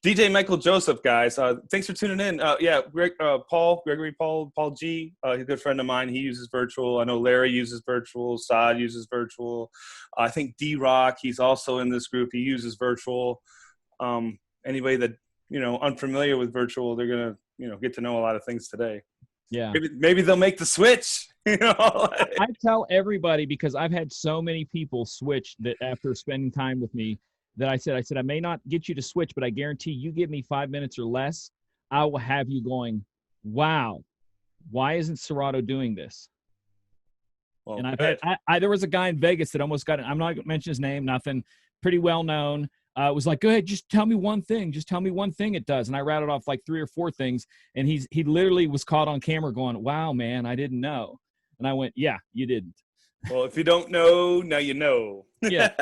DJ Michael Joseph, guys. Thanks for tuning in. Yeah, Gregory Paul G. He's a good friend of mine. He uses virtual. I know Larry uses virtual. Saad uses virtual. I think D-Rock, he's also in this group. He uses virtual. Anybody that, unfamiliar with virtual, they're going to, get to know a lot of things today. Yeah. Maybe they'll make the switch. I tell everybody, because I've had so many people switch that after spending time with me, that I said, I may not get you to switch, but I guarantee you give me 5 minutes or less, I will have you going, wow, why isn't Serato doing this? Well, and I've had, there was a guy in Vegas that almost got it. I'm not going to mention his name, nothing, pretty well known. Was like, go ahead, just tell me one thing. Just tell me one thing it does. And I rattled off like 3 or 4 things. And he literally was caught on camera going, wow, man, I didn't know. And I went, yeah, you didn't. Well, if you don't know, now you know. Yeah.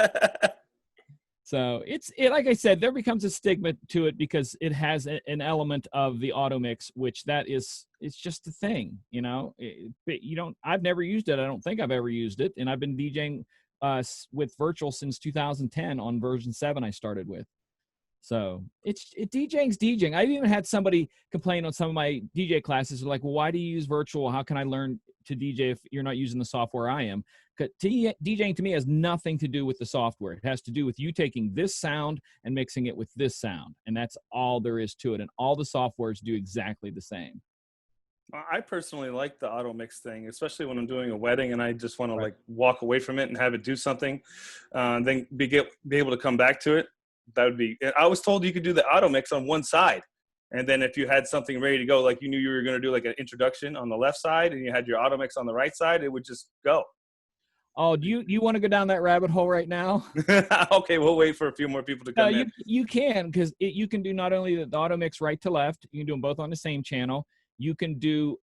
So it's like I said, there becomes a stigma to it because it has an element of the auto mix, which it's just a thing, I've never used it. I don't think I've ever used it. And I've been DJing with virtual since 2010 on version 7 I started with. So DJing's DJing. I've even had somebody complain on some of my DJ classes like, well, why do you use virtual? How can I learn to DJ if you're not using the software I am? Because DJing to me has nothing to do with the software. It has to do with you taking this sound and mixing it with this sound. And that's all there is to it. And all the softwares do exactly the same. I personally like the auto mix thing, especially when I'm doing a wedding and I just want to like walk away from it and have it do something, then be able to come back to it. That would be. I was told you could do the auto mix on one side, and then if you had something ready to go, like you knew you were going to do like an introduction on the left side, and you had your auto mix on the right side, it would just go. Oh, do you want to go down that rabbit hole right now? Okay, we'll wait for a few more people to come in. You can, because you can do not only the auto mix right to left, you can do them both on the same channel. You can do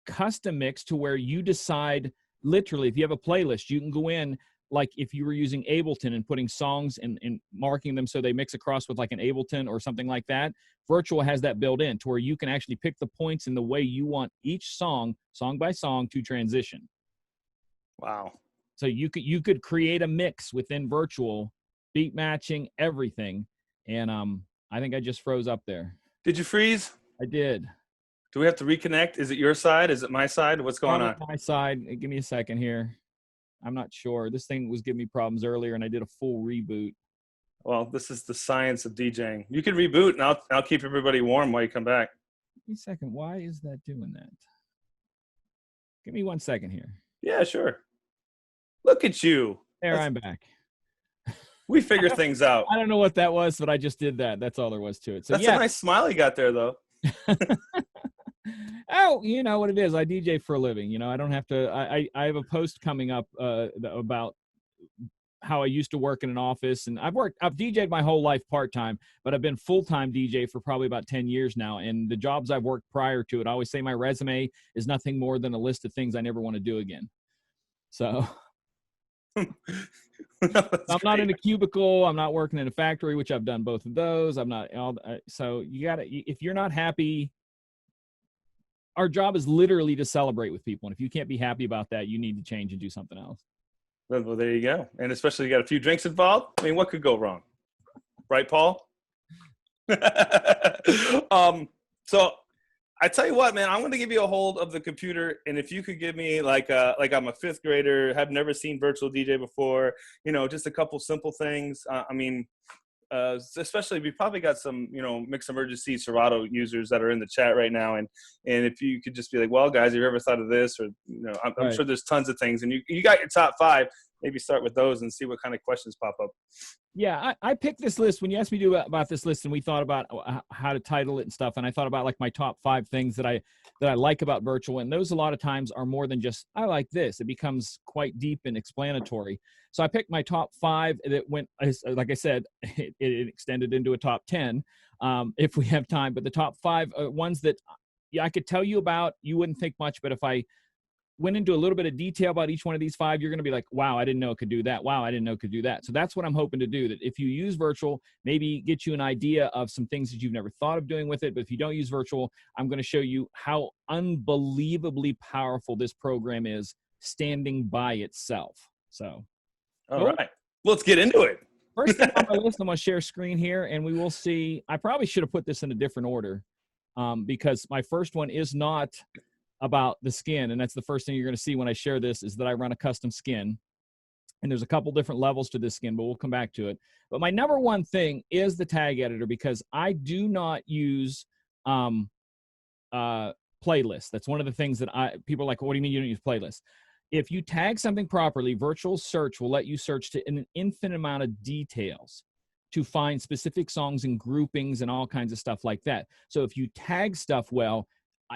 custom mix to where you decide, literally, if you have a playlist, you can go in, like if you were using Ableton and putting songs and marking them so they mix across with like an Ableton or something like that. Virtual has that built in to where you can actually pick the points in the way you want each song by song, to transition. Wow. So you could create a mix within virtual, beat matching, everything. And I think I just froze up there. Did you freeze? I did. Do we have to reconnect? Is it your side? Is it my side? What's going on? My side. Give me a second here. I'm not sure. This thing was giving me problems earlier, and I did a full reboot. Well, this is the science of DJing. You can reboot, and I'll keep everybody warm while you come back. Give me a second. Why is that doing that? Give me 1 second here. Yeah, sure. Look at you. I'm back. We figure things out. I don't know what that was, but I just did that. That's all there was to it. So that's a nice smile you got there, though. Oh, you know what it is. I DJ for a living. I don't have to. I have a post coming up about how I used to work in an office, and I've DJed my whole life part-time, but I've been full-time DJ for probably about 10 years now. And the jobs I've worked prior to it, I always say my resume is nothing more than a list of things I never want to do again. So I'm not in a cubicle. I'm not working in a factory, which I've done both of those. I'm not. So you got to, if you're not happy, our job is literally to celebrate with people. And if you can't be happy about that, you need to change and do something else. Well, there you go. And especially you got a few drinks involved. I mean, what could go wrong? Right, Paul? So I tell you what, man, I'm going to give you a hold of the computer. And if you could give me like I'm a 5th grader, have never seen virtual DJ before, just a couple simple things. Especially we probably got some, Mix Emergency Serato users that are in the chat right now. And if you could just be like, well, guys, have you ever thought of this? Or, I'm sure there's tons of things. And you got your top 5. Maybe start with those and see what kind of questions pop up. Yeah, I picked this list when you asked me to about this list, and we thought about how to title it and stuff. And I thought about like my top 5 things that I like about virtual. And those a lot of times are more than just, I like this. It becomes quite deep and explanatory. So I picked my top 5 that went, like I said, it extended into a top 10 if we have time. But the top 5 ones that I could tell you about, you wouldn't think much. But if I went into a little bit of detail about each one of these 5, you're going to be like, wow, I didn't know it could do that. Wow, I didn't know it could do that. So that's what I'm hoping to do, that if you use virtual, maybe get you an idea of some things that you've never thought of doing with it. But if you don't use virtual, I'm going to show you how unbelievably powerful this program is standing by itself. So, all right, let's get into it. First thing on my list, I'm going to share screen here, and we will see. I probably should have put this in a different order because my first one is not about the skin, and that's the first thing you're going to see when I share this is that I run a custom skin. And there's a couple different levels to this skin, but we'll come back to it. But my number one thing is the tag editor because I do not use playlists. That's one of the things that people are like, what do you mean you don't use playlists? If you tag something properly, virtual search will let you search to an infinite amount of details to find specific songs and groupings and all kinds of stuff like that. So if you tag stuff well,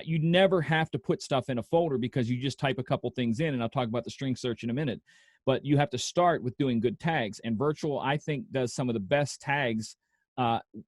you never have to put stuff in a folder because you just type a couple things in, and I'll talk about the string search in a minute. But you have to start with doing good tags, and Virtual, I think, does some of the best tags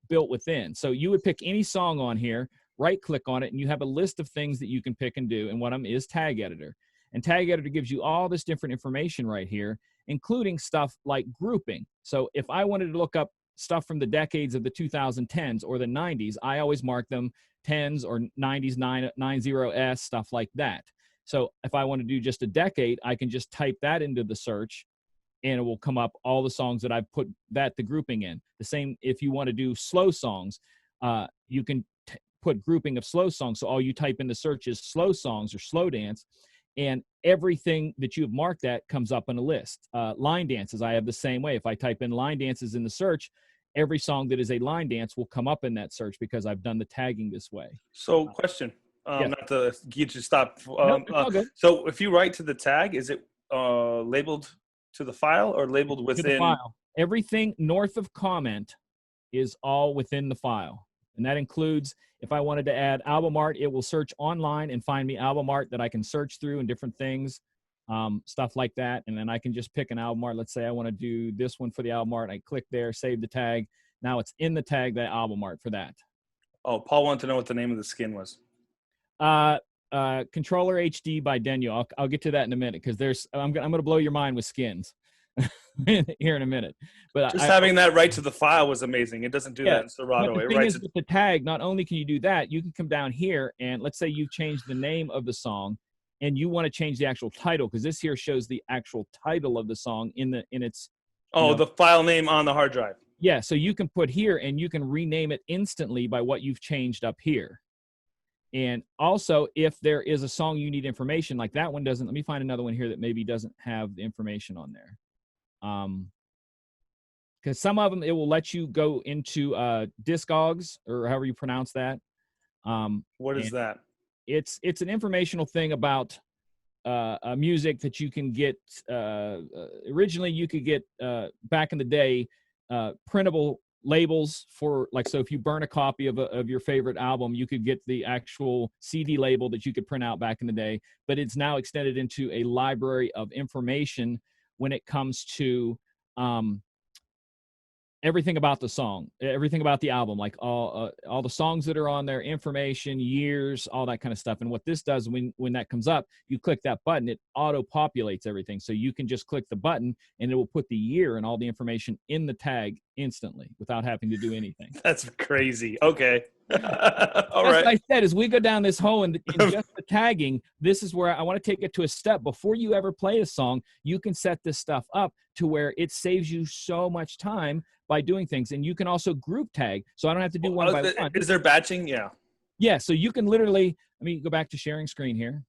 built within. So you would pick any song on here, right-click on it, and you have a list of things that you can pick and do, and one of them is Tag Editor. And Tag Editor gives you all this different information right here, including stuff like grouping. So if I wanted to look up stuff from the decades of the 2010s or the 90s, I always mark them 10s or 90s, 90s, stuff like that. So if I want to do just a decade, I can just type that into the search, and it will come up all the songs that I've put the grouping in. The same if you want to do slow songs, you can put grouping of slow songs. So all you type in the search is slow songs or slow dance, and everything that you've marked that comes up on a list. Line dances, I have the same way. If I type in line dances in the search, every song that is a line dance will come up in that search because I've done the tagging this way. So question, yes. Not to get you stopped. Nope, it's all good. So if you write to the tag, is it labeled to the file or labeled within? To the file. Everything north of comment is all within the file. And that includes, if I wanted to add album art, it will search online and find me album art that I can search through and different things, stuff like that. And then I can just pick an album art. Let's say I want to do this one for the album art. I click there, save the tag. Now it's in the tag, that album art for that. Oh, Paul wanted to know what the name of the skin was. Controller HD by Daniel. I'll get to that in a minute because I'm going to blow your mind with skins here in a minute. But just having that right to the file was amazing. It doesn't do that in Serato. The thing is, with the tag, not only can you do that, you can come down here and let's say you've changed the name of the song and you want to change the actual title because this here shows the actual title of the song in its. The file name on the hard drive. Yeah, so you can put here and you can rename it instantly by what you've changed up here. And also, if there is a song you need information, like that one doesn't, let me find another one here that maybe doesn't have the information on there. Because some of them, it will let you go into Discogs, or however you pronounce that. What is that? It's an informational thing about music that you can get. Originally, you could get, back in the day, printable labels for, like, so if you burn a copy of your favorite album, you could get the actual CD label that you could print out back in the day, but it's now extended into a library of information when it comes to everything about the song, everything about the album, like all the songs that are on there, information, years, all that kind of stuff. And what this does, when that comes up, you click that button, it auto-populates everything. So you can just click the button and it will put the year and all the information in the tag instantly without having to do anything. That's crazy. Okay. All right. What I said is we go down this hole and just the tagging, this is where I want to take it to a step. Before you ever play a song, you can set this stuff up to where it saves you so much time by doing things. And you can also group tag. So I don't have to do one by one. Is there batching? Yeah. Yeah. So you can literally, let me go back to sharing screen here.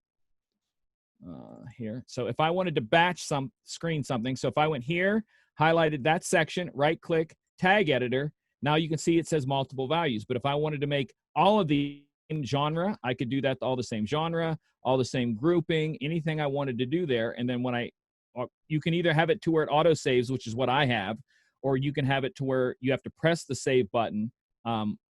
Here. So if I wanted to batch something, so if I went here, highlighted that section, right click, tag editor, now you can see it says multiple values. But if I wanted to make all of the genre, I could do that all the same genre, all the same grouping, anything I wanted to do there. And then you can either have it to where it auto saves, which is what I have, or you can have it to where you have to press the save button.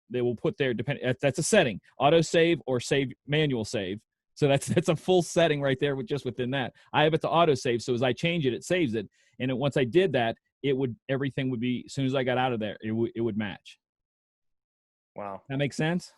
They will put there, that's a setting, auto save or save manual save. So that's a full setting right there just within that. I have it to auto save. So as I change it, it saves it. And once I did that, everything would be, as soon as I got out of there, it would match. Wow. That makes sense?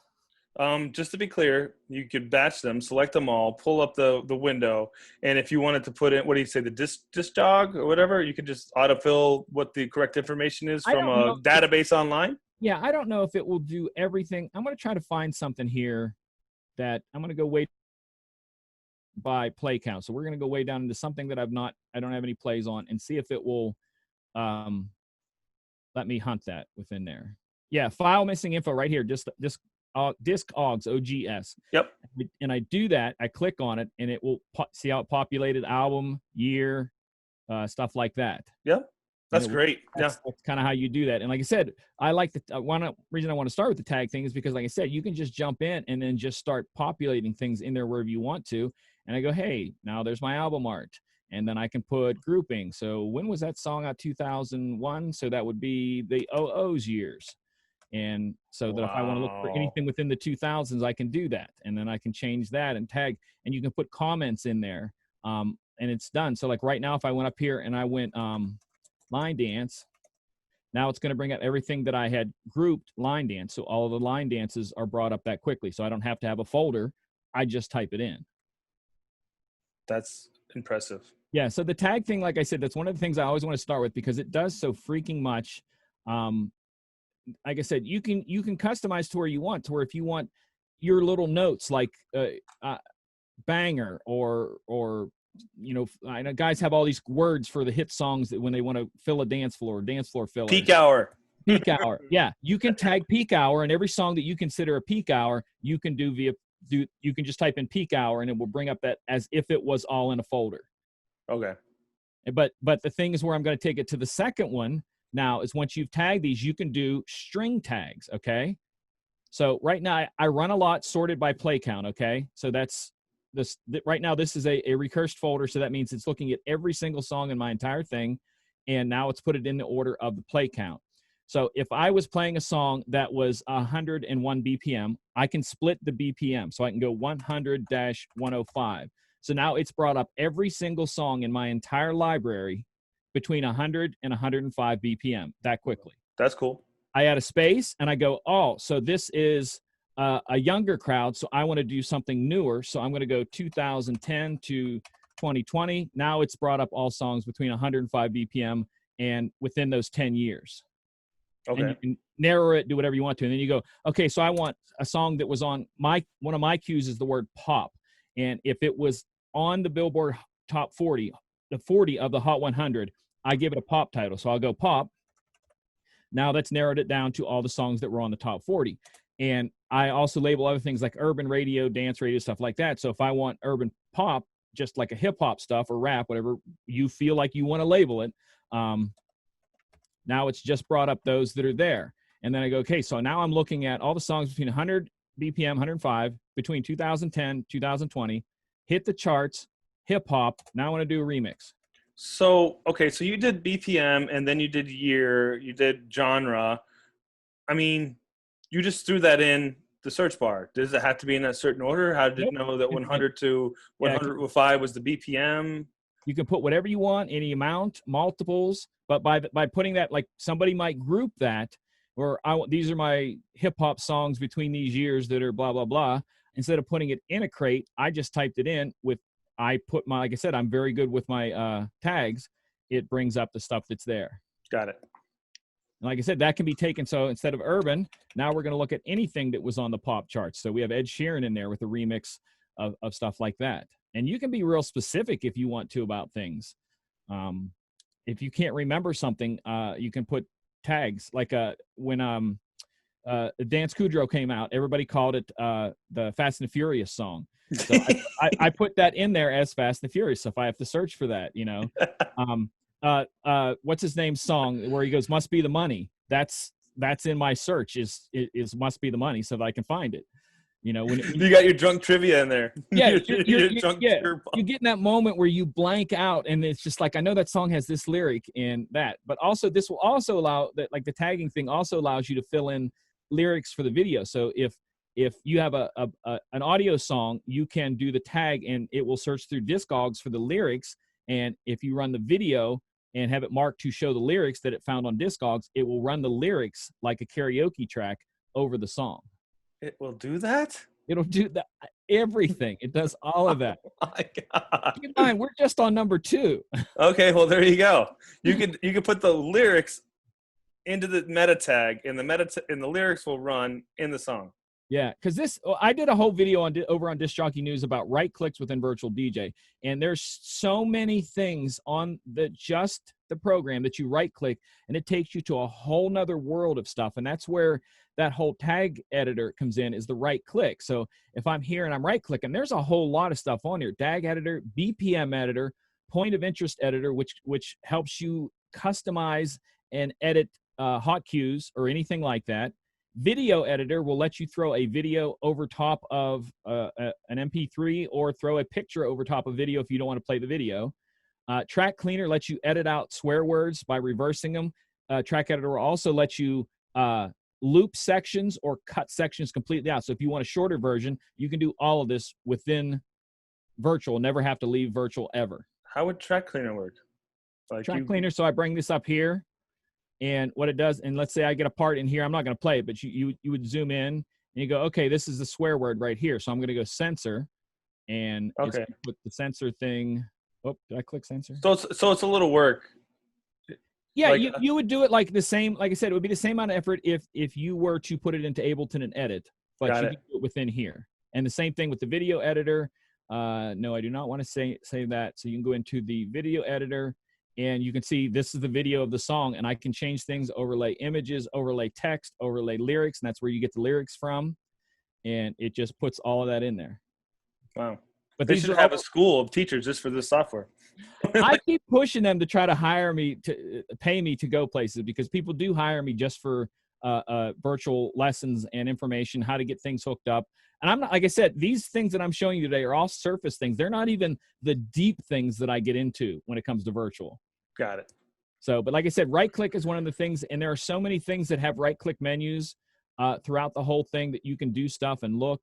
Just to be clear, you could batch them, select them all, pull up the window, and if you wanted to put in, what do you say, the disk jog or whatever, you could just autofill what the correct information is from a database online? Yeah, I don't know if it will do everything. I'm going to try to find something here that I'm going to go way by play count. So we're going to go way down into something that I don't have any plays on and see if it will let me hunt that within there. Yeah, file missing info right here. Disc Augs, OGS. Yep. And I do that. I click on it, and it will see how it populated album, year, stuff like that. Yep. That's great. That's kind of how you do that. And like I said, I like the reason I want to start with the tag thing is because, like I said, you can just jump in and then just start populating things in there wherever you want to. And I go, hey, now there's my album art. And then I can put grouping. So when was that song out? 2001. So that would be the OO's years. And so that if I want to look for anything within the 2000s, I can do that. And then I can change that and tag. And you can put comments in there. And it's done. So like right now, if I went up here and I went line dance, now it's going to bring up everything that I had grouped line dance. So all of the line dances are brought up that quickly. So I don't have to have a folder. I just type it in. That's impressive. Yeah. So the tag thing, like I said, that's one of the things I always want to start with because it does so freaking much. Like I said, you can customize to where you want, to where if you want your little notes like banger or you know, I know guys have all these words for the hit songs that when they want to fill a dance floor filler. Peak hour. Peak hour. Yeah. You can tag peak hour, and every song that you consider a peak hour, you can you can just type in peak hour and it will bring up that as if it was all in a folder. Okay. But the thing is where I'm going to take it to the second one now is once you've tagged these, you can do string tags. Okay. So right now I run a lot sorted by play count. Okay. So that's right now this is a recursed folder. So that means it's looking at every single song in my entire thing. And now it's put it in the order of the play count. So if I was playing a song that was 101 BPM, I can split the BPM. So I can go 100-105. So now it's brought up every single song in my entire library between 100 and 105 BPM that quickly. That's cool. I add a space and I go, oh, so this is a younger crowd. So I want to do something newer. So I'm going to go 2010 to 2020. Now it's brought up all songs between 105 BPM and within those 10 years. Okay. And you can narrow it, do whatever you want to. And then you go, okay, so I want a song that was on one of my cues is the word pop. And if it was on the Billboard Top 40, the 40 of the Hot 100, I give it a pop title. So I'll go pop. Now that's narrowed it down to all the songs that were on the top 40. And I also label other things like urban radio, dance radio, stuff like that. So if I want urban pop, just like a hip hop stuff or rap, whatever you feel like you want to label it, now it's just brought up those that are there. And then I go, okay, so now I'm looking at all the songs between 100 BPM, 105, between 2010, 2020, hit the charts, hip hop. Now I want to do a remix. So, okay, so you did BPM and then you did year, you did genre. I mean, you just threw that in the search bar. Does it have to be in that certain order? How did you know that 100 to 105 was the BPM? You can put whatever you want, any amount, multiples, but by putting that, like somebody might group that, or these are my hip hop songs between these years that are blah, blah, blah. Instead of putting it in a crate, I just typed it in like I said, I'm very good with my tags. It brings up the stuff that's there. Got it. And like I said, that can be taken. So instead of urban, now we're going to look at anything that was on the pop charts. So we have Ed Sheeran in there with a remix of stuff like that. And you can be real specific if you want to about things. If you can't remember something, you can put tags. Like when Dance Kudrow came out, everybody called it the Fast and Furious song. So I put that in there as Fast and Furious. So if I have to search for that, you know, what's his name's song where he goes, "Must Be the Money." That's in my search is "Must Be the Money," so that I can find it. You know, when you got your drunk trivia in there. Yeah, you get in that moment where you blank out, and it's just like, I know that song has this lyric and that, but also this will also allow that, like the tagging thing also allows you to fill in lyrics for the video. So if you have an audio song, you can do the tag and it will search through Discogs for the lyrics. And if you run the video and have it marked to show the lyrics that it found on Discogs, it will run the lyrics like a karaoke track over the song. It will do that? It'll do that. Everything. It does all of that. Oh my God. Keep in mind, we're just on number 2. Okay, well, there you go. You could put the lyrics into the meta tag, and the lyrics will run in the song. Yeah, because I did a whole video over on Disc Jockey News about right clicks within Virtual DJ, and there's so many things on that just the program that you right click, and it takes you to a whole nother world of stuff. And that's where that whole tag editor comes in, is the right click. So if I'm here and I'm right clicking, there's a whole lot of stuff on here. Tag editor, BPM editor, point of interest editor, which helps you customize and edit hot cues or anything like that. Video editor will let you throw a video over top of an MP3, or throw a picture over top of video if you don't want to play the video. Track cleaner lets you edit out swear words by reversing them. Track editor will also let you loop sections or cut sections completely out. So if you want a shorter version, you can do all of this within virtual, never have to leave virtual ever. How would track cleaner work? Like track cleaner, so I bring this up here, and what it does, and let's say I get a part in here, I'm not going to play it, but you would zoom in and you go, okay, this is the swear word right here. So I'm going to go censor, and it's gonna put the censor thing. Oh, did I click censor? So it's a little work. Yeah, like, you would do it like the same, like I said, it would be the same amount of effort if you were to put it into Ableton and edit, but you can do it within here. And the same thing with the video editor. No, I do not want to say that. So you can go into the video editor, and you can see this is the video of the song, and I can change things, overlay images, overlay text, overlay lyrics, and that's where you get the lyrics from. And it just puts all of that in there. Wow. But they should have a school of teachers just for this software. I keep pushing them to try to hire me, to pay me to go places, because people do hire me just for virtual lessons and information, how to get things hooked up. And I'm not, like I said, these things that I'm showing you today are all surface things. They're not even the deep things that I get into when it comes to virtual. Got it. So, but like I said, right click is one of the things, and there are so many things that have right click menus throughout the whole thing that you can do stuff and look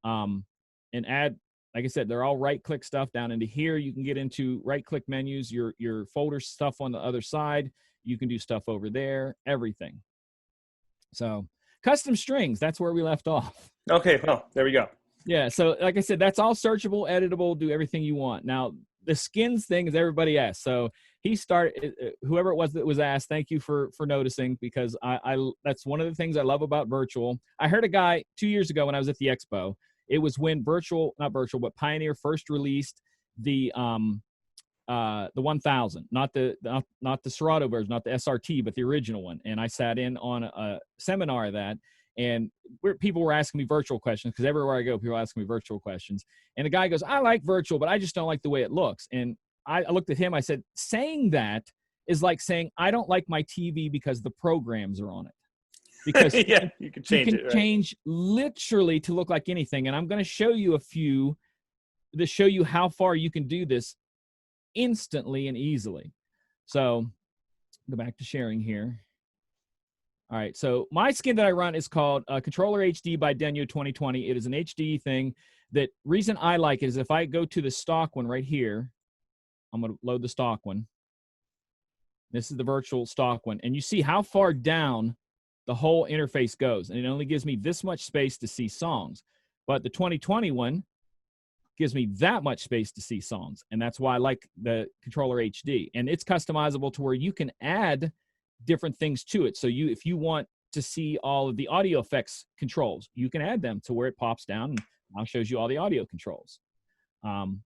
and add. Like I said, they're all right-click stuff. Down into here, you can get into right-click menus, your folder stuff on the other side. You can do stuff over there, everything. So custom strings, that's where we left off. Okay, well, there we go. Yeah, so like I said, that's all searchable, editable, do everything you want. Now, the skins thing is everybody asked. So he started, whoever it was that was asked, thank you for noticing, because I that's one of the things I love about virtual. I heard a guy 2 years ago when I was at the expo. It was when but Pioneer first released the 1000, not the Serato version, not the SRT, but the original one. And I sat in on a seminar of that, and people were asking me virtual questions, because everywhere I go, people are asking me virtual questions. And the guy goes, I like virtual, but I just don't like the way it looks. And I looked at him, I said, saying that is like saying, I don't like my TV because the programs are on it. Because yeah, you can change it. Right? Change literally to look like anything. And I'm going to show you a few to show you how far you can do this instantly and easily. So go back to sharing here. All right. So my skin that I run is called Controller HD by Denyo 2020. It is an HD thing. That reason I like it is if I go to the stock one right here, I'm going to load the stock one. This is the virtual stock one. And you see how far down the whole interface goes, and it only gives me this much space to see songs. But the 2020 one gives me that much space to see songs, and that's why I like the Controller HD. And it's customizable to where you can add different things to it. So if you want to see all of the audio effects controls, you can add them to where it pops down and now shows you all the audio controls.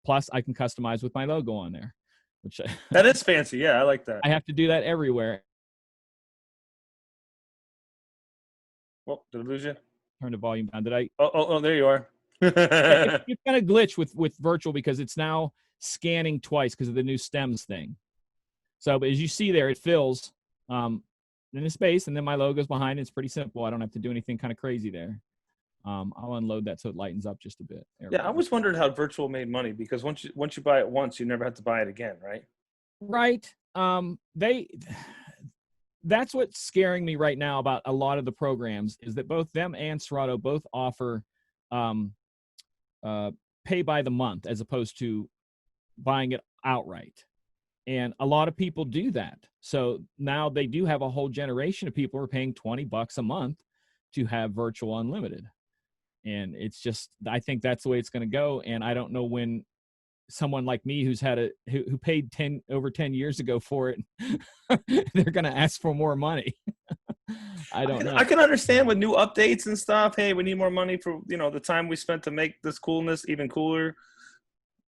Plus, I can customize with my logo on there, which that is fancy. Yeah, I like that. I have to do that everywhere. Oh, did I lose you? Turn the volume down. Did I? Oh, there you are. It's kind of glitch with virtual, because it's now scanning twice because of the new stems thing. So, but as you see there, it fills in the space, and then my logo's behind. It's pretty simple. I don't have to do anything kind of crazy there. I'll unload that so it lightens up just a bit. Yeah, I always wondered how virtual made money, because once you buy it once, you never have to buy it again, right? Right. That's what's scaring me right now about a lot of the programs, is that both them and Serato both offer pay by the month as opposed to buying it outright. And a lot of people do that. So now they do have a whole generation of people who are paying $20 a month to have virtual unlimited. And it's just, I think that's the way it's going to go. And I don't know when someone like me who paid over 10 years ago for it, they're going to ask for more money. I don't know. I can understand with new updates and stuff. Hey, we need more money for, the time we spent to make this coolness even cooler.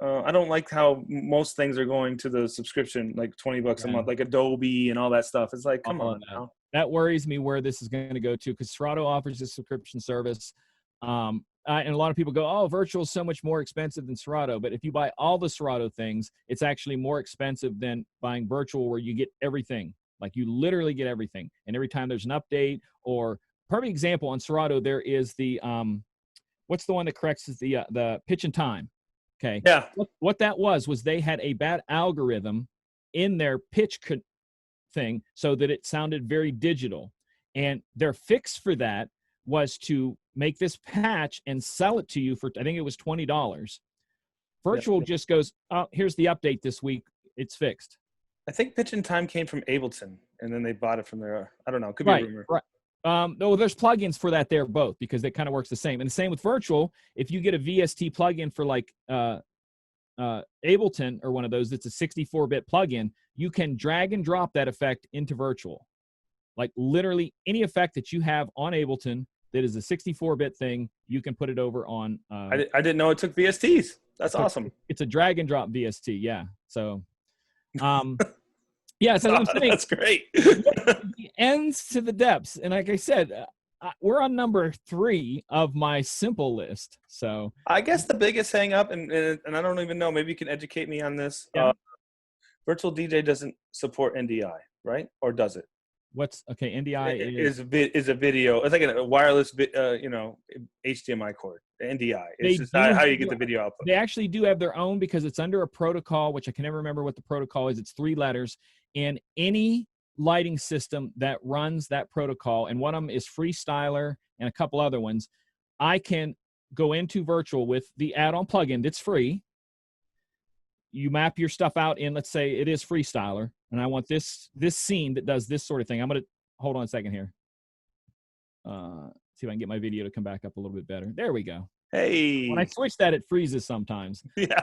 I don't like how most things are going to the subscription, like $20 a month, like Adobe and all that stuff. It's like, come on now. That worries me where this is going to go to, because Serato offers a subscription service. And a lot of people go, oh, virtual is so much more expensive than Serato. But if you buy all the Serato things, it's actually more expensive than buying virtual, where you get everything. Like, you literally get everything. And every time there's an update, or perfect example on Serato, there is the, what's the one that corrects the pitch and time? Okay. Yeah. What that was they had a bad algorithm in their pitch thing so that it sounded very digital. And their fix for that was to make this patch and sell it to you for, I think it was $20. Virtual just goes, oh, here's the update this week. It's fixed. I think Pitch and Time came from Ableton, and then they bought it from there. I don't know. It could be a rumor. Right. No, there's plugins for that there, both, because it kind of works the same. And the same with virtual. If you get a VST plugin for like Ableton or one of those, that's a 64-bit plugin, you can drag and drop that effect into virtual. Like, literally any effect that you have on Ableton that is a 64-bit thing, you can put it over on. I didn't know it took VSTs. That's awesome. It's a drag and drop VST. Yeah. So, yeah, so I'm saying, that's great. the ends to the depths. And like I said, we're on number 3 of my simple list. So I guess the biggest hang up, and I don't even know, maybe you can educate me on this. Yeah. Virtual DJ doesn't support NDI, right? Or does it? NDI is a video. It's like a wireless, HDMI cord. NDI. It's just how you get the video output. They actually do have their own, because it's under a protocol, which I can never remember what the protocol is. It's 3 letters, and any lighting system that runs that protocol, and one of them is Freestyler and a couple other ones, I can go into virtual with the add-on plugin that's free. You map your stuff out in, let's say it is Freestyler, and I want this scene that does this sort of thing. I'm going to hold on a second here. See if I can get my video to come back up a little bit better. There we go. Hey. When I switch that, it freezes sometimes. Yeah.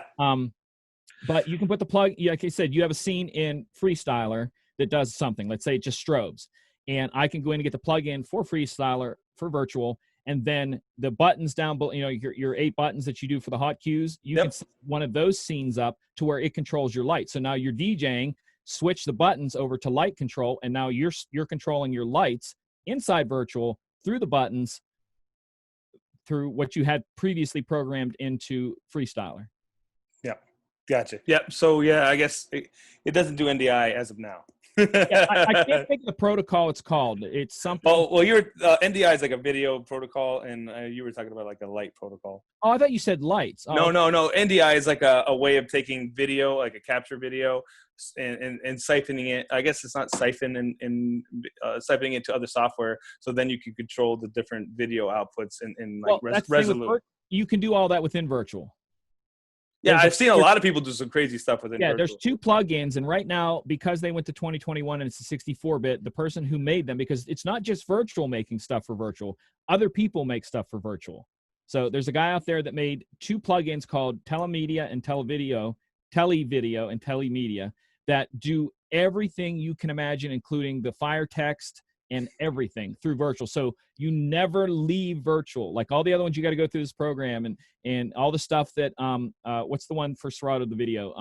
But you can put the plug, like I said, you have a scene in Freestyler that does something. Let's say it just strobes. And I can go in and get the plugin for Freestyler for virtual. And then the buttons down below, your 8 buttons that you do for the hot cues, you can set one of those scenes up to where it controls your light. So now you're DJing, switch the buttons over to light control, and now you're controlling your lights inside virtual through the buttons, through what you had previously programmed into Freestyler. Yeah, gotcha. Yep. So yeah, I guess it doesn't do NDI as of now. Yeah, I can't think of the protocol it's called. It's something. Oh, well, NDI is like a video protocol, and you were talking about like a light protocol. Oh, I thought you said lights. Oh. No. NDI is like a way of taking video, like a capture video, and siphoning it. I guess it's not siphon and siphoning it to other software. So then you can control the different video outputs and resolution. You can do all that within virtual. Yeah, I've seen a lot of people do some crazy stuff within virtual. There's 2 plugins, and right now, because they went to 2021 and it's a 64-bit, the person who made them, because it's not just virtual making stuff for virtual, other people make stuff for virtual. So there's a guy out there that made 2 plugins called Telemedia and Televideo and Telemedia that do everything you can imagine, including the fire text and everything through virtual. So you never leave virtual. Like all the other ones, you got to go through this program and all the stuff that, what's the one for Serato, the video?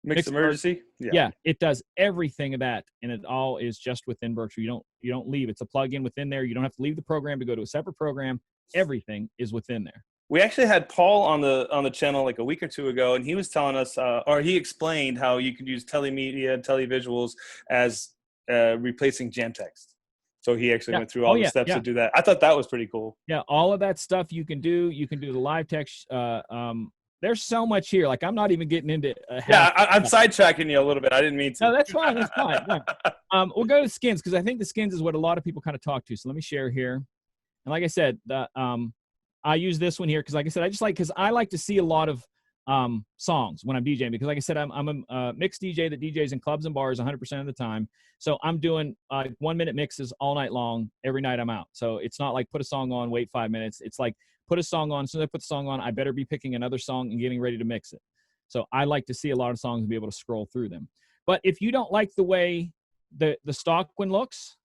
Mixed Emergency? Yeah, it does everything of that, and it all is just within virtual. You don't leave. It's a plug-in within there. You don't have to leave the program to go to a separate program. Everything is within there. We actually had Paul on the channel like a week or 2 ago, and he was telling us, or he explained how you could use telemedia, televisuals as replacing jam text. So he actually went through all the steps to do that. I thought that was pretty cool. Yeah, all of that stuff you can do. You can do the live text. There's so much here. Like, I'm not even getting into. I'm sidetracking you a little bit. I didn't mean to. No, that's fine. That's fine. Yeah. We'll go to skins, because I think the skins is what a lot of people kind of talk to. So let me share here. And like I said, I use this one here because, like I said, because I like to see a lot of songs when I'm DJing, because like I said, I'm a mixed DJ that DJs in clubs and bars 100% of the time. So I'm doing 1-minute mixes all night long, every night I'm out. So it's not like put a song on, wait 5 minutes. It's like put a song on. So I put the song on, I better be picking another song and getting ready to mix it. So I like to see a lot of songs and be able to scroll through them. But if you don't like the way the stock one looks,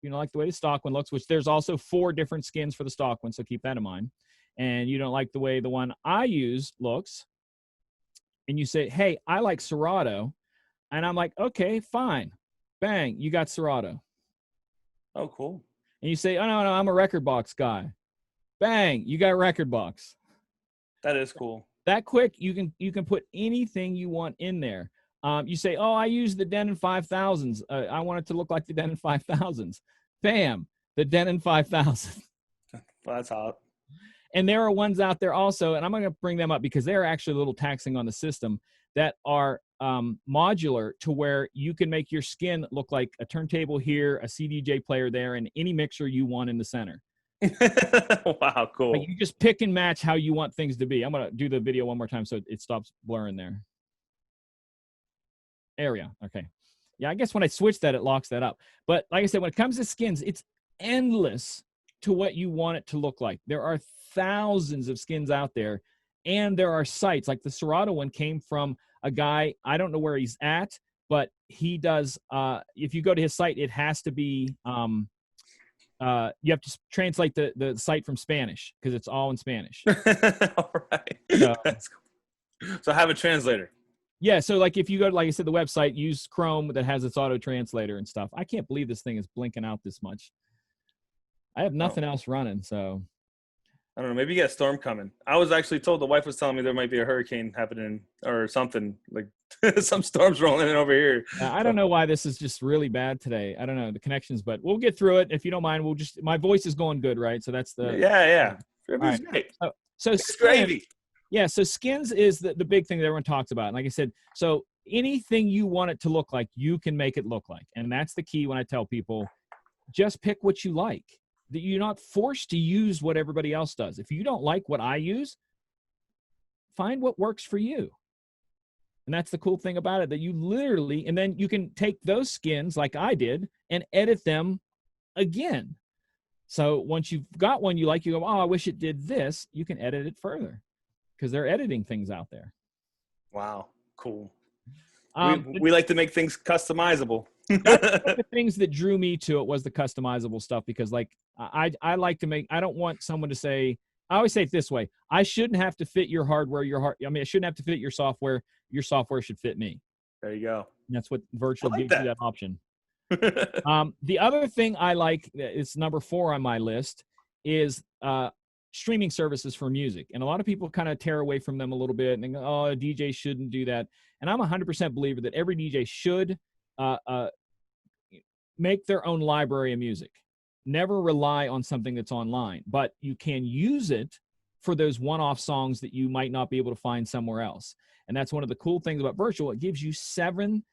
which there's also 4 different skins for the stock one, so keep that in mind. And you don't like the way the one I use looks, and you say, hey, I like Serato. And I'm like, okay, fine. Bang, you got Serato. Oh, cool. And you say, oh, no, I'm a record box guy. Bang, you got record box. That is cool. That quick, you can put anything you want in there. You say, oh, I use the Denon 5000s. I want it to look like the Denon 5000s. Bam, the Denon 5000. Well, that's hot. And there are ones out there also, and I'm going to bring them up because they're actually a little taxing on the system, that are modular to where you can make your skin look like a turntable here, a CDJ player there, and any mixer you want in the center. Wow, cool. Like you just pick and match how you want things to be. I'm going to do the video one more time so it stops blurring there. There we go. Okay. Yeah, I guess when I switch that, it locks that up. But like I said, when it comes to skins, it's endless to what you want it to look like. There are thousands of skins out there, and there are sites. Like the Serato one came from a guy, I don't know where he's at, but he does, if you go to his site, it has to be, you have to translate the site from Spanish because it's all in Spanish. All right. That's cool. So have a translator. Yeah, so like if you go to, like I said, the website, use Chrome that has its auto translator and stuff. I can't believe this thing is blinking out this much. I have nothing else running, so. I don't know. Maybe you get a storm coming. I was actually told, the wife was telling me there might be a hurricane happening or something, like some storms rolling in over here. I don't know why this is just really bad today. I don't know the connections, but we'll get through it. If you don't mind, we'll just, my voice is going good, right? So that's the. Yeah. Right. Great. So it's gravy. Yeah, so skins is the big thing that everyone talks about. And like I said, so anything you want it to look like, you can make it look like. And that's the key when I tell people, just pick what you like. That you're not forced to use what everybody else does. If you don't like what I use, find what works for you. And that's the cool thing about it, that you literally, and then you can take those skins like I did and edit them again. So once you've got one you like, you go, oh, I wish it did this. You can edit it further because they're editing things out there. Wow, cool. We like to make things customizable. That's one of the things that drew me to it was the customizable stuff, because like I like to make, I don't want someone to say, I always say it this way, I shouldn't have to fit your hardware, I mean, it shouldn't have to fit your software should fit me. There you go. And that's what virtual like gives you that option. The other thing I like, it's number 4 on my list, is streaming services for music. And a lot of people kind of tear away from them a little bit and go, oh, a DJ shouldn't do that. And I'm 100% believer that every DJ should make their own library of music. Never rely on something that's online, but you can use it for those one-off songs that you might not be able to find somewhere else. And that's one of the cool things about virtual. It gives you seven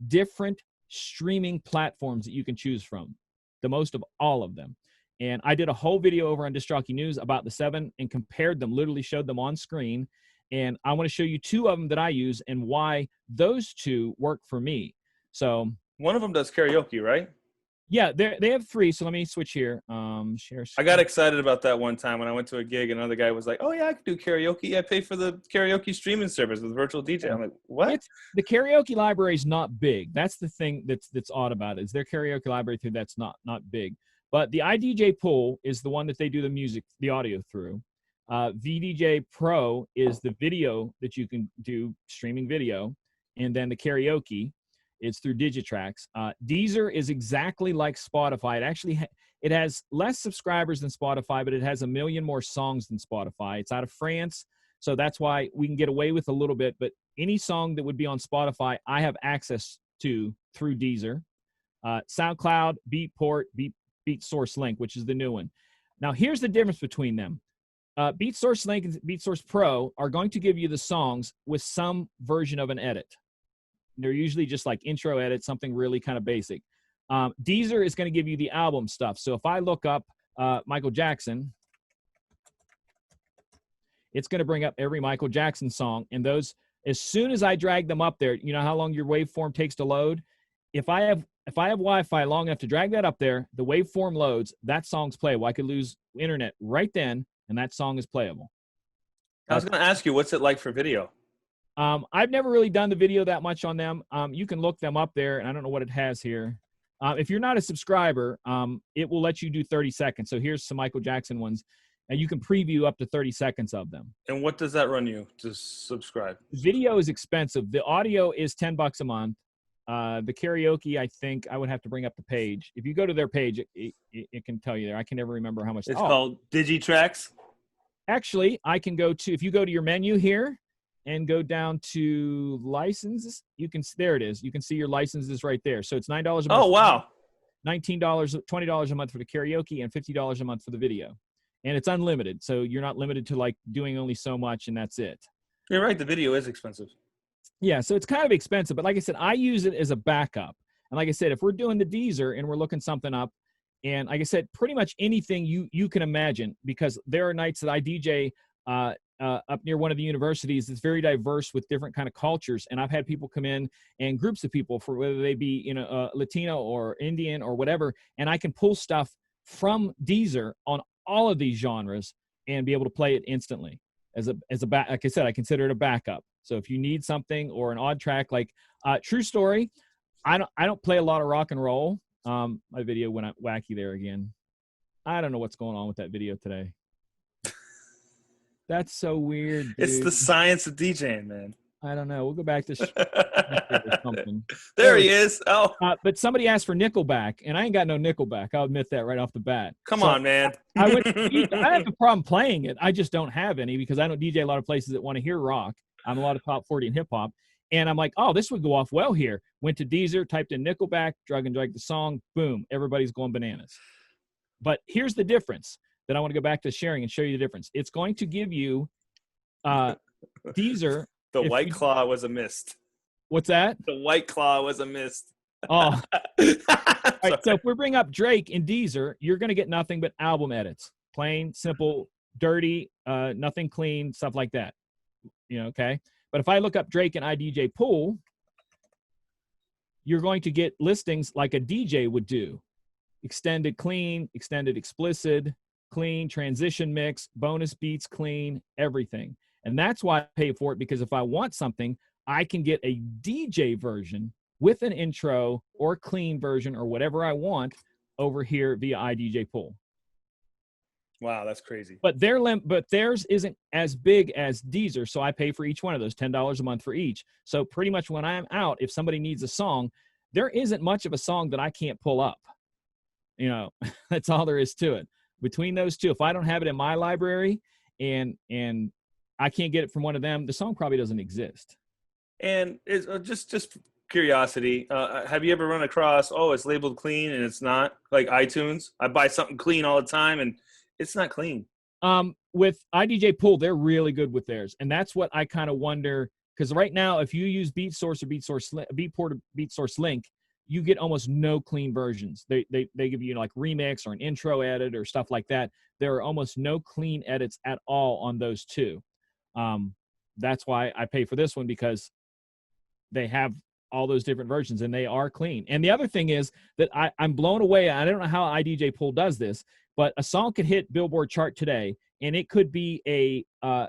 different streaming platforms that you can choose from, the most of all of them. And I did a whole video over on Disc Jockey News about the 7 and compared them, literally showed them on screen. And I want to show you 2 of them that I use and why those 2 work for me. So one of them does karaoke, right? Yeah, they have 3. So let me switch here. Share screen. I got excited about that one time when I went to a gig and another guy was like, oh yeah, I can do karaoke. I pay for the karaoke streaming service with virtual DJ. Yeah. I'm like, what? The karaoke library is not big. That's the thing that's odd about it, is their karaoke library through that's not big. But the iDJ Pool is the one that they do the music, the audio through. VDJ Pro is the video that you can do, streaming video. And then the karaoke is through Digitrax. Deezer is exactly like Spotify. It actually it has less subscribers than Spotify, but it has 1 million more songs than Spotify. It's out of France, so that's why we can get away with a little bit. But any song that would be on Spotify, I have access to through Deezer. SoundCloud, Beatport, Beat Source Link, which is the new one. Now, here's the difference between them. Beat Source Link and Beat Source Pro are going to give you the songs with some version of an edit. They're usually just like intro edit, something really kind of basic. Deezer is going to give you the album stuff. So if I look up Michael Jackson, it's going to bring up every Michael Jackson song. And those, as soon as I drag them up there, you know how long your waveform takes to load? If I have Wi-Fi long enough to drag that up there, the waveform loads, that song's playable. I could lose internet right then, and that song is playable. I was going to ask you, what's it like for video? I've never really done the video that much on them. You can look them up there, and I don't know what it has here. If you're not a subscriber, it will let you do 30 seconds. So here's some Michael Jackson ones. And you can preview up to 30 seconds of them. And what does that run you to subscribe? Video is expensive. The audio is $10 a month. The karaoke, I think I would have to bring up the page. If you go to their page, it can tell you there. I can never remember how much. It's called DigiTracks. Actually, I can go to, if you go to your menu here and go down to licenses, you can, there it is. You can see your licenses right there. So it's $9 a month. Oh, wow. $19, $20 a month for the karaoke and $50 a month for the video. And it's unlimited. So you're not limited to like doing only so much and that's it. You're right. The video is expensive. Yeah. So it's kind of expensive, but like I said, I use it as a backup. And like I said, if we're doing the Deezer and we're looking something up, and like I said, pretty much anything you can imagine, because there are nights that I DJ up near one of the universities that's very diverse with different kind of cultures. And I've had people come in and groups of people, for whether they be, you know, Latino or Indian or whatever. And I can pull stuff from Deezer on all of these genres and be able to play it instantly as a like I said, I consider it a backup. So if you need something or an odd track, like true story, I don't play a lot of rock and roll. My video went wacky there again. I don't know what's going on with that video today. That's so weird, dude. It's the science of DJing, man. I don't know. We'll go back to something. There he is. Oh, but somebody asked for Nickelback, and I ain't got no Nickelback. I'll admit that right off the bat. Come on, man. I have no problem playing it. I just don't have any because I don't DJ a lot of places that want to hear rock. I'm a lot of top 40 and hip hop. And I'm like, oh, this would go off well here. Went to Deezer, typed in Nickelback, drag and drag the song. Boom. Everybody's going bananas. But here's the difference that I want to go back to sharing and show you the difference. It's going to give you Deezer. The White Claw was a mist. What's that? The White Claw was a mist. Oh. All right, so if we bring up Drake in Deezer, you're going to get nothing but album edits. Plain, simple, dirty, nothing clean, stuff like that. You know, okay? But if I look up Drake and iDJ Pool, you're going to get listings like a DJ would do. Extended clean, extended explicit, clean, transition mix, bonus beats clean, everything. And that's why I pay for it, because if I want something, I can get a DJ version with an intro or clean version or whatever I want over here via iDJ Pool. Wow, that's crazy. But theirs isn't as big as Deezer, so I pay for each one of those, $10 a month for each. So pretty much when I'm out, if somebody needs a song, there isn't much of a song that I can't pull up. You know, that's all there is to it. Between those two, if I don't have it in my library and I can't get it from one of them, the song probably doesn't exist. And it's just curiosity. Have you ever run across, it's labeled clean and it's not, like iTunes? I buy something clean all the time and it's not clean. With iDJ Pool, they're really good with theirs. And that's what I kind of wonder, because right now, if you use BeatSource or Beatport or BeatSource Link, you get almost no clean versions. They give you like remix or an intro edit or stuff like that. There are almost no clean edits at all on those two. That's why I pay for this one, because they have all those different versions and they are clean. And the other thing is that I'm blown away. I don't know how iDJ Pool does this, but a song could hit Billboard chart today, and it could be a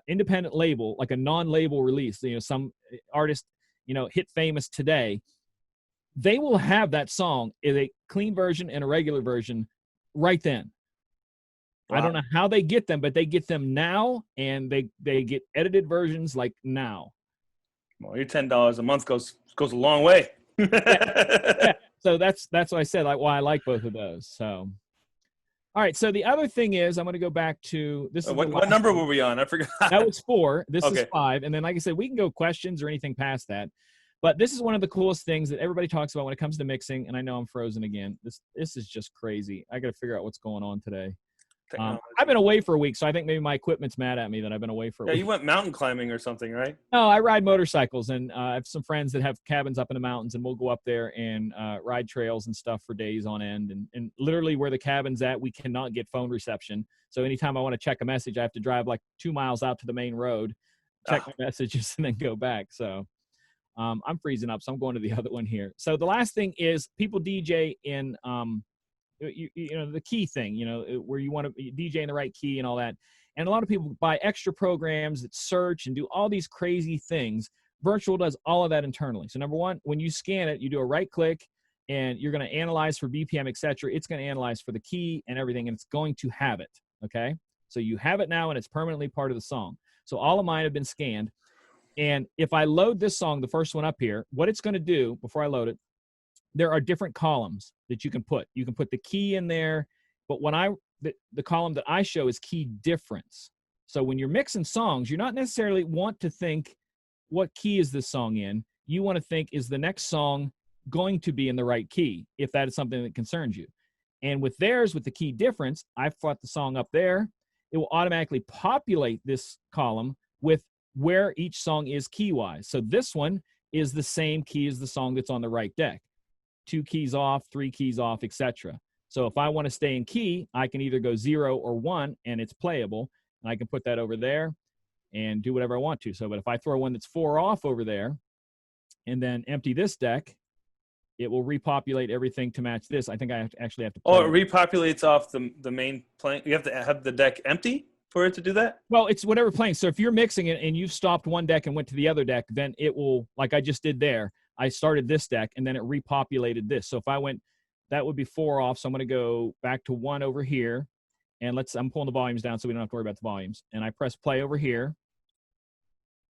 independent label, like a non-label release. You know, some artist, you know, hit famous today. They will have that song in a clean version and a regular version right then. Wow. I don't know how they get them, but they get them now, and they get edited versions like now. Well, your $10 a month goes a long way. Yeah. So that's what I said, like why I like both of those. So. All right, so the other thing is, I'm going to go back to this. What number were we on? I forgot. That was 4. This is 5. And then, like I said, we can go questions or anything past that. But this is one of the coolest things that everybody talks about when it comes to mixing. And I know I'm frozen again. This is just crazy. I got to figure out what's going on today. I've been away for a week, so I think maybe my equipment's mad at me that I've been away for a week. Yeah, you went mountain climbing or something, right? No, I ride motorcycles, and I have some friends that have cabins up in the mountains, and we'll go up there and ride trails and stuff for days on end. And literally where the cabin's at, we cannot get phone reception. So anytime I want to check a message, I have to drive like 2 miles out to the main road, check my messages, and then go back. So I'm freezing up, so I'm going to the other one here. So the last thing is people DJ in you know, the key thing, you know, where you want to DJ in the right key and all that. And a lot of people buy extra programs that search and do all these crazy things. Virtual does all of that internally. So number one, when you scan it, you do a right click and you're going to analyze for BPM, etc. It's going to analyze for the key and everything, and it's going to have it. Okay. So you have it now, and it's permanently part of the song. So all of mine have been scanned. And if I load this song, the first one up here, what it's going to do before I load it, there are different columns that you can put. You can put the key in there, but when the column that I show is key difference. So when you're mixing songs, you're not necessarily want to think, what key is this song in? You want to think, is the next song going to be in the right key, if that is something that concerns you. And with theirs, with the key difference, I've brought the song up there. It will automatically populate this column with where each song is key-wise. So this one is the same key as the song that's on the right deck. 2 keys off, 3 keys off, etc. So if I want to stay in key, I can either go 0 or 1, and it's playable. And I can put that over there and do whatever I want to. So, but if I throw one that's 4 off over there and then empty this deck, it will repopulate everything to match this. I think I actually have to play. Oh, it repopulates off the main playing. You have to have the deck empty for it to do that? Well, it's whatever playing. So if you're mixing it and you've stopped one deck and went to the other deck, then it will, like I just did there, I started this deck and then it repopulated this. So if I went, that would be 4 off. So I'm going to go back to 1 over here. And I'm pulling the volumes down so we don't have to worry about the volumes. And I press play over here.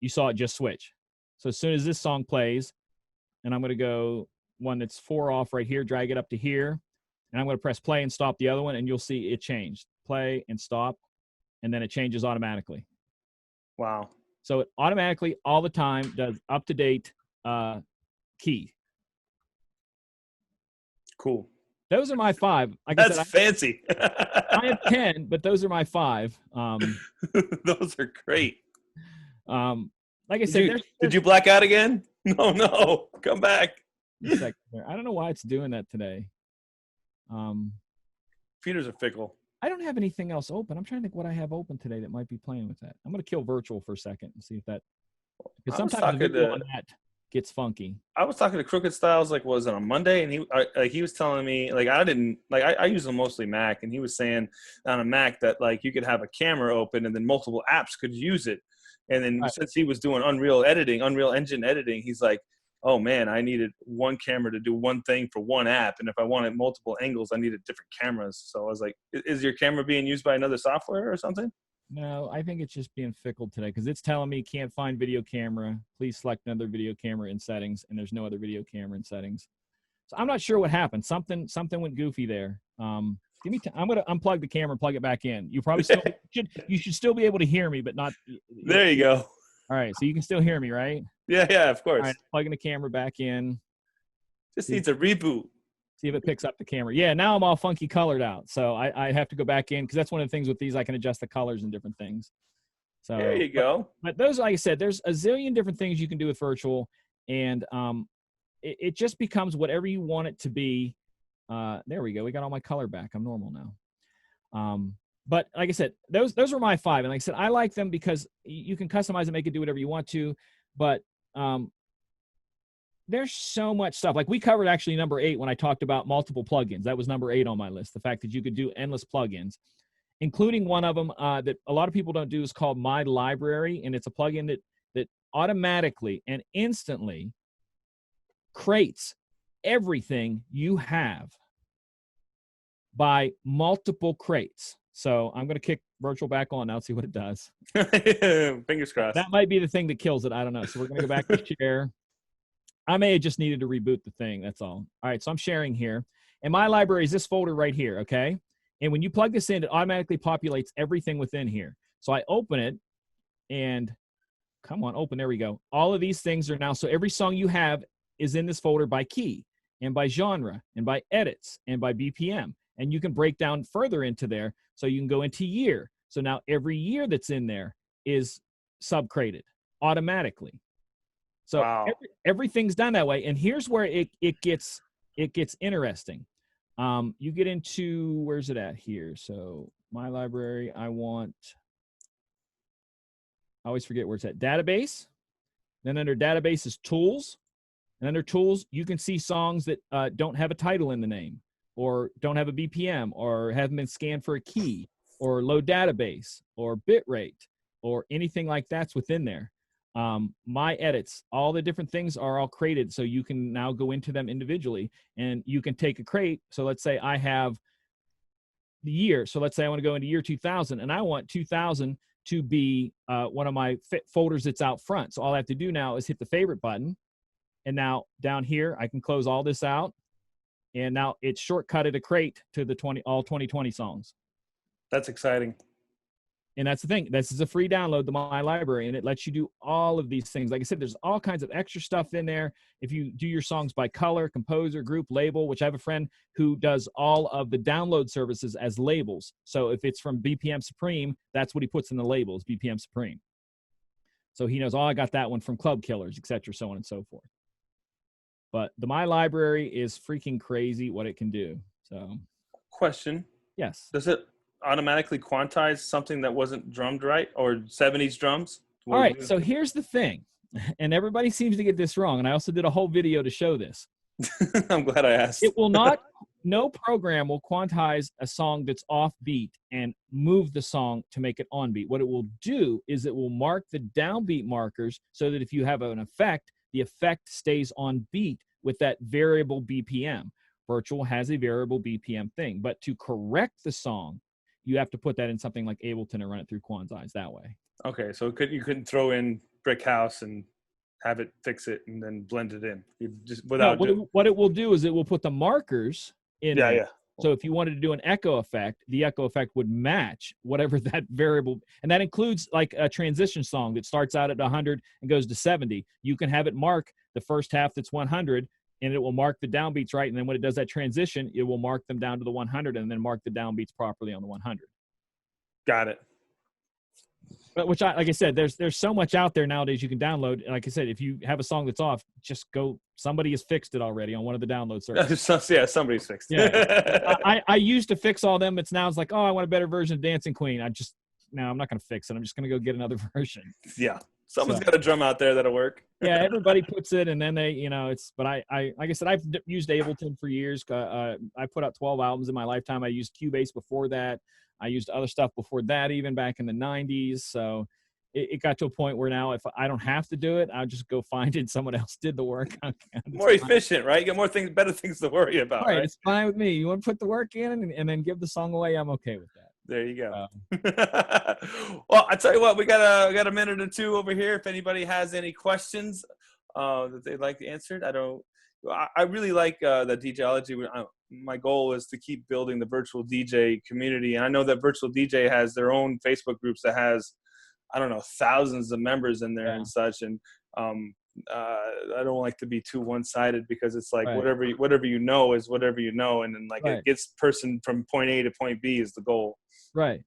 You saw it just switch. So as soon as this song plays, and I'm going to go one that's 4 off right here, drag it up to here. And I'm going to press play and stop the other one, and you'll see it changed. Play and stop, and then it changes automatically. Wow. So it automatically, all the time, does up-to-date key. Cool. Those are my 5. Like That's I said, fancy. I have 10, but those are my 5. Those are great. Like I said, did you black out again? No. Come back. I don't know why it's doing that today. Computers are fickle. I don't have anything else open. I'm trying to think what I have open today that might be playing with that. I'm going to kill virtual for a second and see if that, because sometimes the video on that gets funky. I was talking to Crooked Styles, like, was it on Monday? And he was telling me, like, I use a mostly Mac, and he was saying on a Mac that, like, you could have a camera open and then multiple apps could use it. And then since he was doing Unreal Engine editing, he's like, oh man, I needed one camera to do one thing for one app. And if I wanted multiple angles, I needed different cameras. So I was like, is your camera being used by another software or something? No, I think it's just being fickle today because it's telling me can't find video camera. Please select another video camera in settings, and there's no other video camera in settings. So I'm not sure what happened. Something went goofy there. Give me I'm going to unplug the camera and plug it back in. You probably still should still be able to hear me, but not. There you go. All right, so you can still hear me, right? Yeah, of course. All right, plugging the camera back in. Just needs a reboot. See if it picks up the camera. Yeah, now I'm all funky colored out. So I have to go back in because that's one of the things with these. I can adjust the colors and different things. So there you go. But those, like I said, there's a zillion different things you can do with virtual. And it just becomes whatever you want it to be. There we go. We got all my color back. I'm normal now. But like I said, those are my 5. And like I said, I like them because you can customize and make it do whatever you want to. But there's so much stuff. Like we covered actually number 8 when I talked about multiple plugins. That was number 8 on my list. The fact that you could do endless plugins, including one of them that a lot of people don't do is called My Library. And it's a plugin that automatically and instantly crates everything you have by multiple crates. So I'm going to kick virtual back on now and see what it does. Fingers crossed. That might be the thing that kills it. I don't know. So we're going to go back to share. I may have just needed to reboot the thing. That's all. All right. So I'm sharing here. And My Library is this folder right here. Okay. And when you plug this in, it automatically populates everything within here. So I open it and come on, open. There we go. All of these things are now. So every song you have is in this folder by key and by genre and by edits and by BPM. And you can break down further into there. So you can go into year. So now every year that's in there is sub-crated automatically. So wow. Everything's done that way. And here's where it gets interesting. You get into, where's it at here? So My Library, I always forget where it's at. Database. Then under database is tools. And under tools, you can see songs that don't have a title in the name, or don't have a BPM, or haven't been scanned for a key, or low database, or bit rate, or anything like that's within there. My edits, all the different things are all created, so you can now go into them individually, and you can take a crate. So let's say I have the year. So let's say I want to go into year 2000, and I want 2000 to be one of my folders that's out front. So all I have to do now is hit the favorite button. And now down here, I can close all this out. And now it's shortcutted a crate to the all 2020 songs. That's exciting. And that's the thing. This is a free download, the My Library, and it lets you do all of these things. Like I said, there's all kinds of extra stuff in there. If you do your songs by color, composer, group, label, which I have a friend who does all of the download services as labels. So if it's from BPM Supreme, that's what he puts in the labels, BPM Supreme. So he knows, oh, I got that one from Club Killers, et cetera, so on and so forth. But the My Library is freaking crazy what it can do. So, question. Yes. Does it automatically quantize something that wasn't drummed right, or 70s drums? All right, so here's the thing, and everybody seems to get this wrong, and I also did a whole video to show this. I'm glad I asked. It will not, no program will quantize a song that's off beat and move the song to make it on beat. What it will do is it will mark the downbeat markers so that if you have an effect, the effect stays on beat with that variable BPM. Virtual has a variable BPM thing, but to correct the song, you have to put that in something like Ableton and run it through Quantize that way. Okay, so you couldn't throw in Brick House and have it fix it and then blend it in. You just without. No, what it will do is it will put the markers in. Yeah, there. yeah. So if you wanted to do an echo effect, the echo effect would match whatever that variable, and that includes like a transition song that starts out at 100 and goes to 70. You can have it mark the first half that's 100, and it will mark the downbeats right. And then when it does that transition, it will mark them down to the 100 and then mark the downbeats properly on the 100. Got it. But which like I said, there's so much out there nowadays you can download. And like I said, if you have a song that's off, just go, somebody has fixed it already on one of the download services. Yeah, somebody's fixed it. Yeah. I used to fix all them. It's now it's like, oh, I want a better version of Dancing Queen. No, I'm not going to fix it. I'm just going to go get another version. Yeah. Someone's got a drum out there that'll work. Yeah, everybody puts it, and then they, but I like I said, I've used Ableton for years. I put out 12 albums in my lifetime. I used Cubase before that. I used other stuff before that, even back in the 90s. So it got to a point where now if I don't have to do it, I'll just go find it. Someone else did the work. More efficient, right? You get better things to worry about, right? It's fine with me. You want to put the work in and then give the song away, I'm okay with that. There you go. Well, I tell you what, we got a minute or two over here. If anybody has any questions that they'd like answered, I really like the Dj-Ology. My goal is to keep building the virtual DJ community, and I know that virtual DJ has their own Facebook groups that has, I don't know, thousands of members in there and such. And I don't like to be too one-sided because it's like whatever you know is whatever you know, and then it gets person from point A to point B is the goal. Right.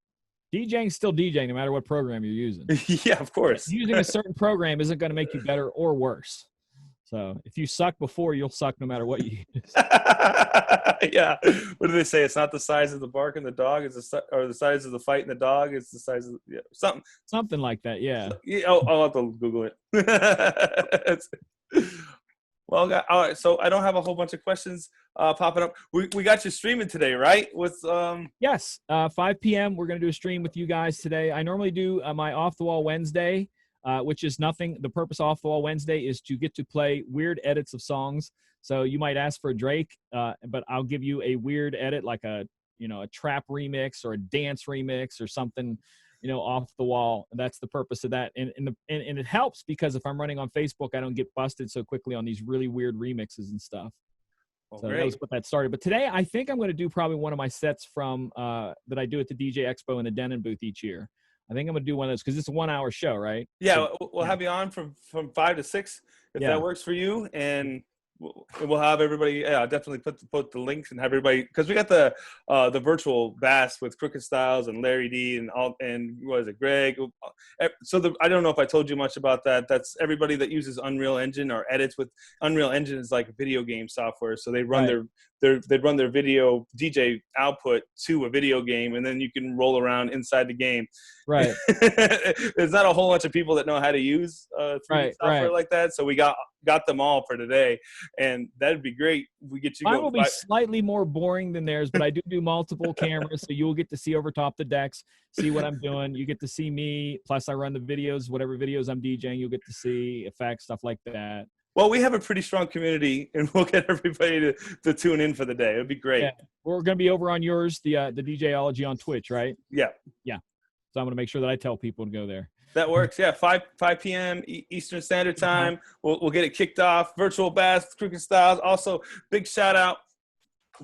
DJing still DJing no matter what program you're using. Yeah, of course. Using a certain program isn't going to make you better or worse. So if you suck before, you'll suck no matter what you use. Yeah. What do they say? It's not the size of the bark in the dog, or the size of the fight in the dog. It's the size of something like that. Yeah. I'll have to Google it. Well, all right. So I don't have a whole bunch of questions popping up. We got you streaming today, right? With yes, 5 p.m. We're going to do a stream with you guys today. I normally do my Off the Wall Wednesday, which is nothing. The purpose of Off the Wall Wednesday is to get to play weird edits of songs. So you might ask for a Drake, but I'll give you a weird edit, like a trap remix or a dance remix or something, off the wall. That's the purpose of that. And it helps because if I'm running on Facebook, I don't get busted so quickly on these really weird remixes and stuff. So that was what that started. But today, I think I'm going to do probably one of my sets from that I do at the DJ Expo in the Denon booth each year. I think I'm going to do one of those because it's a 1 hour show, right? Yeah, we'll have you on from 5 to 6 if that works for you. And we'll have everybody. Yeah, I'll definitely put the links and have everybody, because we got the virtual bass with Crooked Styles and Larry D and what is it, Greg? So I don't know if I told you much about that. That's everybody that uses Unreal Engine or edits with Unreal Engine is like video game software. So they run they run their video DJ output to a video game, and then you can roll around inside the game. Right. There's not a whole bunch of people that know how to use 3D software like that. So we got them all for today, and that'd be great. We get you. Mine will be slightly more boring than theirs, but I do multiple cameras, so you'll get to see over top the decks, see what I'm doing. You get to see me. Plus, I run the videos, whatever videos I'm DJing. You'll get to see effects, stuff like that. Well, we have a pretty strong community, and we'll get everybody to tune in for the day. It'd be great. Yeah. We're going to be over on yours, the Dj-Ology on Twitch, right? Yeah. Yeah. So I'm going to make sure that I tell people to go there. That works. Yeah, 5 p.m. Eastern Standard Time. We'll get it kicked off. Virtual Bass, Crooked Styles. Also, big shout out,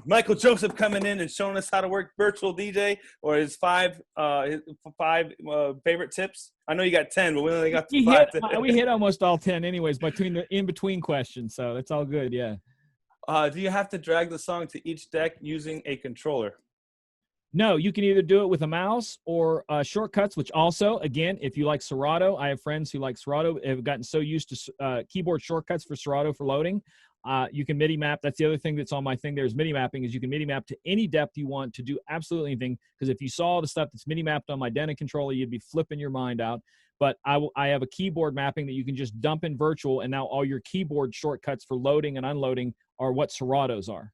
Michael Joseph coming in and showing us how to work virtual DJ, or his five favorite tips. I know you got 10, but we only got 5. We hit almost all 10 anyways, between the in-between questions. So that's all good. Yeah. Do you have to drag the song to each deck using a controller? No, you can either do it with a mouse or shortcuts, which also, again, if you like Serato, I have friends who like Serato, have gotten so used to keyboard shortcuts for Serato for loading. You can MIDI map. That's the other thing that's on my thing there is MIDI mapping, is you can MIDI map to any depth you want to do absolutely anything. Because if you saw the stuff that's MIDI mapped on my Denon controller, you'd be flipping your mind out. But I have a keyboard mapping that you can just dump in virtual, and now all your keyboard shortcuts for loading and unloading are what Seratos are.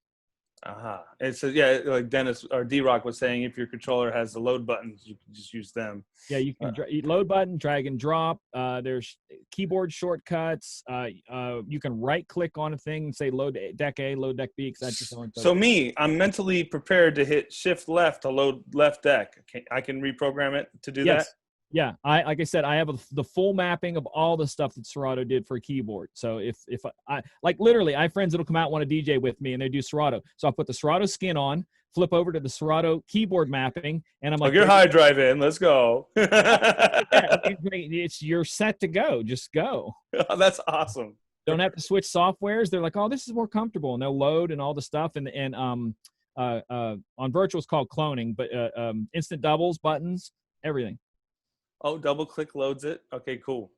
It's yeah, like Dennis or D-Rock was saying, if your controller has the load buttons, you can just use them. Yeah, you can load button, drag and drop. There's keyboard shortcuts. You can right click on a thing and say load deck A, load deck B. So I'm mentally prepared to hit shift left to load left deck. I can reprogram it to do that. Yeah, like I said, I have the full mapping of all the stuff that Serato did for a keyboard. So if I like literally, I have friends that'll come out and want to DJ with me, and they do Serato. So I'll put the Serato skin on, flip over to the Serato keyboard mapping, and I'm like, your high drive in, let's go. You're set to go. Just go. Oh, that's awesome. Don't have to switch softwares. They're like, oh, this is more comfortable, and they'll load and all the stuff. And on virtual it's called cloning, but instant doubles, buttons, everything. Oh, double click loads it. Okay, cool.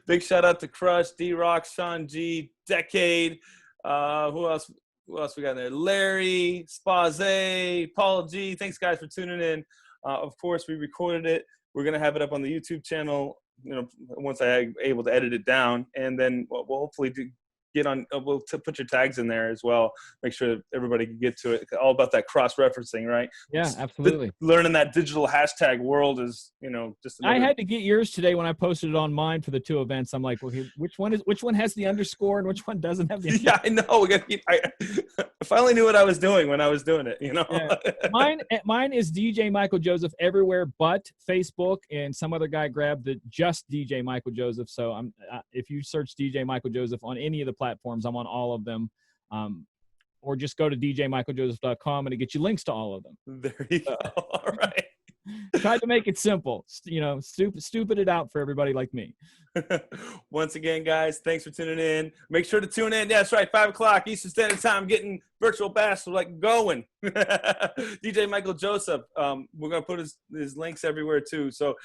Big shout out to Crush, D-Rock, Sean G, Decade. Who else we got in there? Larry, Spaze, Paul G. Thanks, guys, for tuning in. Of course, we recorded it. We're going to have it up on the YouTube channel, once I'm able to edit it down. And then we'll hopefully we'll put your tags in there as well. Make sure that everybody can get to it. All about that cross-referencing, right? Yeah, absolutely. Learning that digital hashtag world is, just another... I had to get yours today when I posted it on mine for the 2 events. I'm like, well, which one has the underscore and which one doesn't have the underscore? Yeah, I know. I finally knew what I was doing when I was doing it, Yeah. Mine is DJ Michael Joseph everywhere but Facebook, and some other guy grabbed the just DJ Michael Joseph. So if you search DJ Michael Joseph on any of the platforms, I'm on all of them. Or just go to djmichaeljoseph.com and it gets you links to all of them. There you go. All right. Tried to make it simple, stupid it out for everybody like me. Once again, guys, thanks for tuning in. Make sure to tune in. Yeah, that's right. 5 o'clock Eastern Standard Time, getting virtual bass going. DJ Michael Joseph. We're going to put his links everywhere too. So